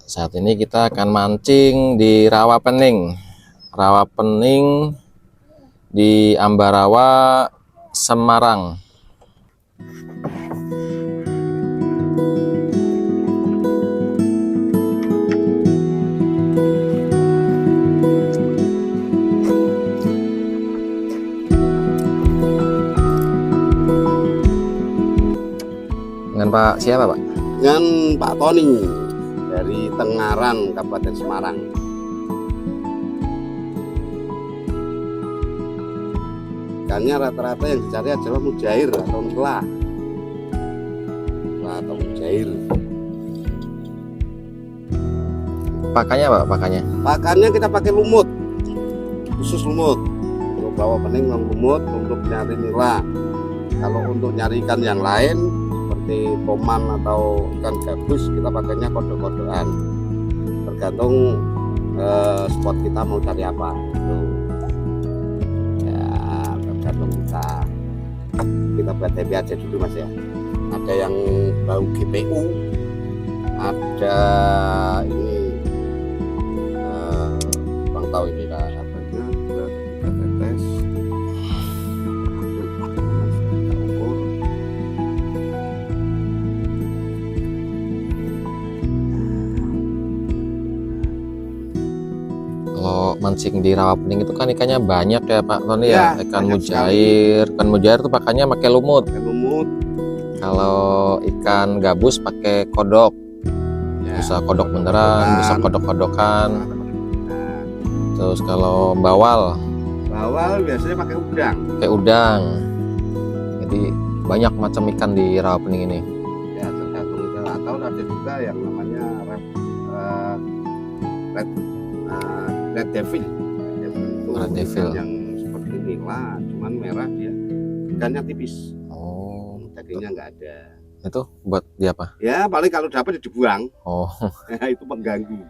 Saat ini kita akan mancing di rawa pening. Rawa pening di Ambarawa, Semarang. Dengan Pak siapa, Pak? Dengan Pak Tony dari Tengaran, Kabupaten Semarang. Ikannya rata-rata yang dicari adalah mujair atau nela atau mujair. Pakannya, Pak? Pakannya kita pakai lumut, khusus lumut. Untuk rawa pening lumut untuk nyari nila. Kalau untuk nyari ikan yang lain seperti toman atau ikan gabus, kita pakainya kodok-kodokan. Tergantung spot kita mau cari apa. Ya, tergantung kita buat tempe aja dulu, Mas ya. Ada yang bau GPU, ada ini Bang tahu ini kan apanya, kita tetes. Kalau mancing di rawa pening itu kan ikannya banyak ya, Pak Tony ya. Ya, Ikan banyak mujair, ikan mujair tuh pakannya pakai lumut. Pakai lumut. Kalau ikan gabus pakai kodok. Ya. Bisa kodok beneran, bisa kodok-kodokan. Nah, Terus kalau bawal bawal biasanya pakai udang. pakai udang. Jadi banyak macam ikan di rawa pening ini. Ya, tergantung itu. Atau ada juga yang namanya red devil. Itu Red devil. ikan yang seperti nila, cuman merah dia. Ikannya tipis, Oh, dagingnya nggak ada. itu buat di apa? Ya paling kalau dapat ya dibuang. Oh, Itu pengganggu.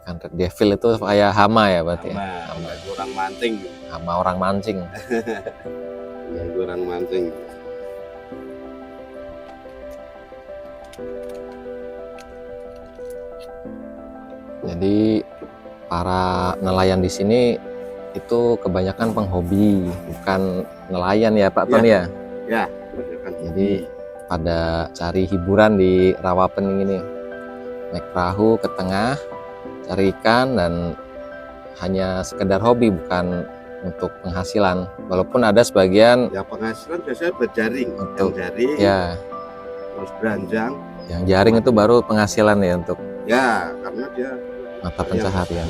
ikan red devil itu kayak hama ya berarti ya? Sama orang mancing. Hama orang mancing. Ya, orang mancing. Jadi para nelayan di sini itu kebanyakan penghobi, bukan nelayan ya Pak Tony ya. Ya. Jadi pada cari hiburan di rawa pening ini, naik perahu ke tengah, cari ikan dan hanya sekedar hobi, bukan untuk penghasilan. Walaupun ada sebagian Ya penghasilan biasanya berjaring, Untuk- yang jaring, ya terus beranjang. yang jaring itu baru penghasilan ya untuk Ya karena dia mata pencaharian.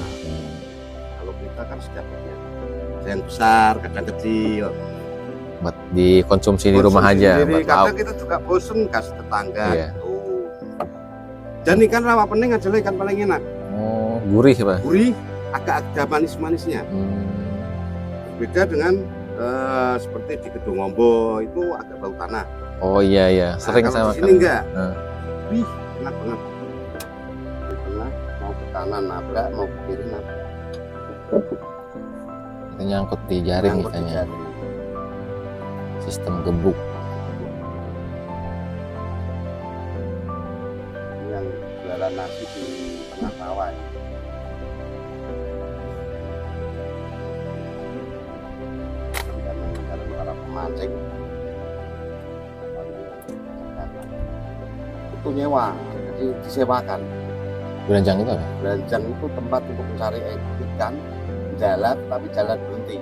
kalau kita kan sedapatnya ada yang besar, kadang kecil. Buat dikonsumsi di rumah Konsumsi aja, sendiri. buat Kadang lauk. kita juga bosen kasih tetangga. Iya. Gitu. Dan ikan rawa pening adalah ikan paling enak. Oh, gurih Pak. Gurih, agak ada manis-manisnya. Beda dengan seperti di Gedung Ombo itu agak bau tanah. Oh iya iya, sering Nah, saya kalau di sini makan. enggak. Nah. Wih, enak banget. Di tengah mau ke kanan nabrak, mau ke kiri nabrak. Itu nyangkut di jaring Nyangkut di ikannya. jaring. Sistem gebuk. Ini yang jualan nasi di tengah rawa. Ya. Dan para pemancing itu nyewa, jadi disewakan. Beranjang itu apa? Beranjang itu tempat untuk mencari ikan, jalan tapi jalan berhenti.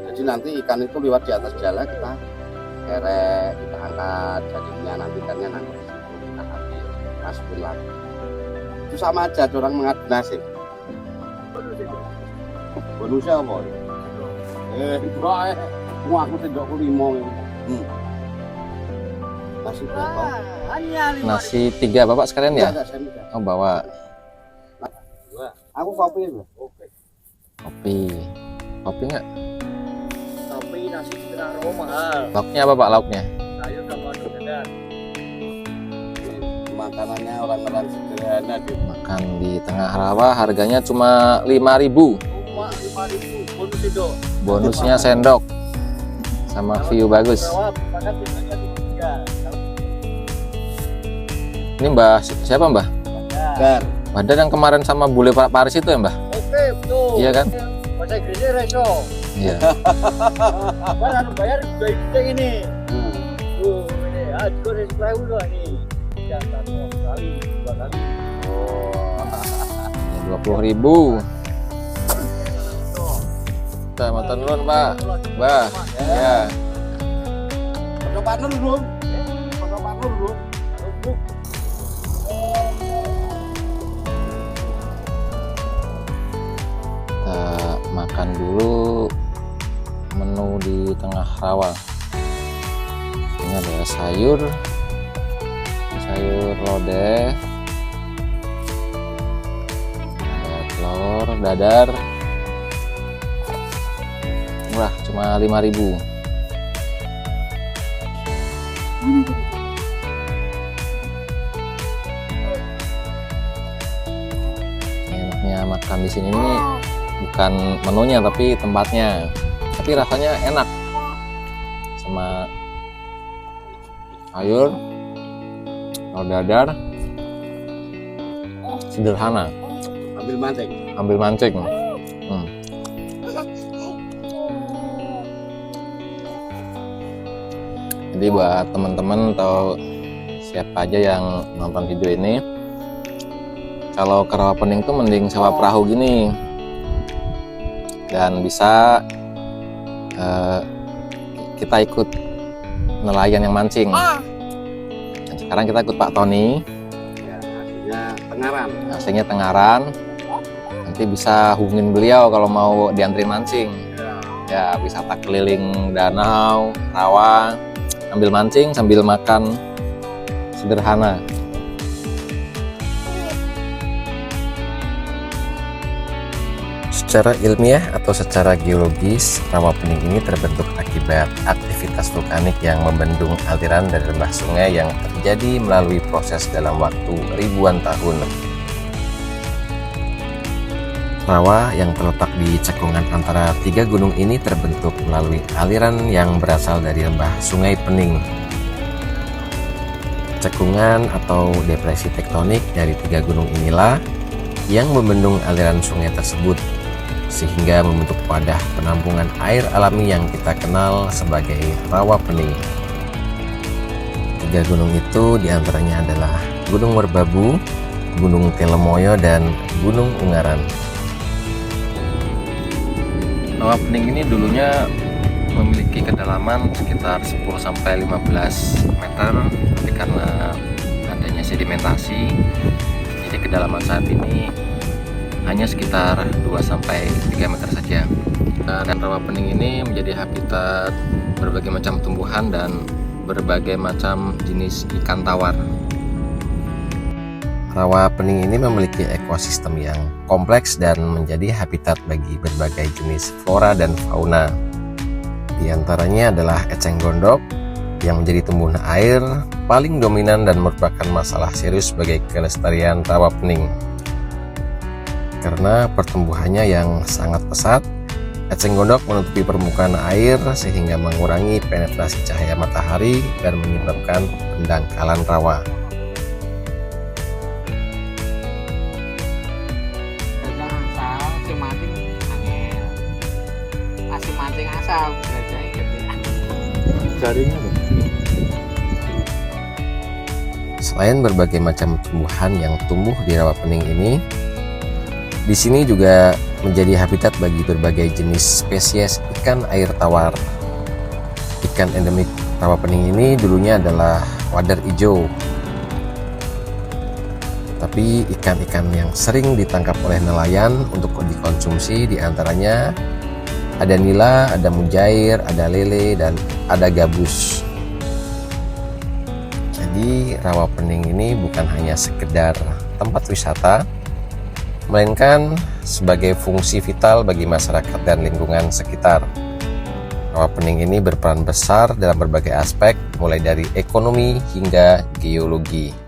Jadi nanti ikan itu lewat di atas jalan, kita kerek, kita angkat jadinya, nanti ikannya nangkep di situ, kita ambil, masukin lagi. Itu sama aja, orang mengadu nasib. Bonusnya apa? Mau aku tidak kulimo. Nasi berapa? Nasi 3 Bapak sekalian ya? Enggak, saya enggak. Oh, bawa Aku kopi loh. Oke. kopi. Kopi nggak? Tapi nasi terlalu mahal. Lauknya apa Pak lauknya? Saya udah mau dengar. Makanannya orang-orang sederhana di Makan di tengah rawa harganya cuma 5.000. Cuma 5.000 bonus itu. Bonusnya sendok sama view bagus. Jawab, maka biasanya tiga. Ini Mbah siapa Mbah? Ya, Gar. Badan yang kemarin sama bule Pak Paris itu ya Mbah? Oke, betul. Iya kan? Bahasa Inggrisnya reso. Iya. Bayar bayar juga itu ini. Ini juga dari sebelah dulu nih. Ya, satu kali, dua kali. Oh. 20.000. Kita makan dulu Pak. Mbah. Ya. Percobaan dulu. Percobaan dulu. Kita makan dulu menu di tengah rawa. Ini ada sayur lodeh, ada telur dadar, murah cuma 5.000. Enaknya makan di sini ini bukan menunya tapi tempatnya, tapi rasanya enak sama sayur telur dadar sederhana, ambil mancing. Jadi buat teman-teman atau siapa aja yang nonton video ini, kalau ke Rawapening tuh mending sewa perahu gini dan bisa kita ikut nelayan yang mancing. Dan sekarang kita ikut Pak Tony. Ya, aslinya Tengaran. Nanti bisa hubungin beliau kalau mau dianterin mancing. Ya, wisata keliling danau, rawa, sambil mancing sambil makan sederhana. Secara ilmiah atau secara geologis, Rawapening ini terbentuk akibat aktivitas vulkanik yang membendung aliran dari lembah sungai yang terjadi melalui proses dalam waktu ribuan tahun. Rawa yang terletak di cekungan antara tiga gunung ini terbentuk melalui aliran yang berasal dari lembah Sungai Pening. Cekungan atau depresi tektonik dari tiga gunung inilah yang membendung aliran sungai tersebut, sehingga membentuk wadah penampungan air alami yang kita kenal sebagai Rawapening. Tiga gunung itu diantaranya adalah Gunung Merbabu, Gunung Telemoyo, dan Gunung Ungaran. Rawapening ini dulunya memiliki kedalaman sekitar 10-15 meter, tapi karena adanya sedimentasi, jadi kedalaman saat ini hanya sekitar 2-3 meter saja. Dan Rawapening ini menjadi habitat berbagai macam tumbuhan dan berbagai macam jenis ikan tawar. Rawapening ini memiliki ekosistem yang kompleks dan menjadi habitat bagi berbagai jenis flora dan fauna. Di antaranya adalah eceng gondok yang menjadi tumbuhan air paling dominan dan merupakan masalah serius bagi kelestarian Rawapening. Karena pertumbuhannya yang sangat pesat, eceng gondok menutupi permukaan air sehingga mengurangi penetrasi cahaya matahari dan menyebabkan pendangkalan rawa. Selain berbagai macam tumbuhan yang tumbuh di Rawapening ini, di sini juga menjadi habitat bagi berbagai jenis spesies ikan air tawar. Ikan endemik Rawapening ini dulunya adalah wader ijo. Tapi ikan-ikan yang sering ditangkap oleh nelayan untuk dikonsumsi diantaranya ada nila, ada mujair, ada lele, dan ada gabus. Jadi Rawapening ini bukan hanya sekedar tempat wisata, melainkan sebagai fungsi vital bagi masyarakat dan lingkungan sekitar. Rawapening ini berperan besar dalam berbagai aspek, mulai dari ekonomi hingga geologi.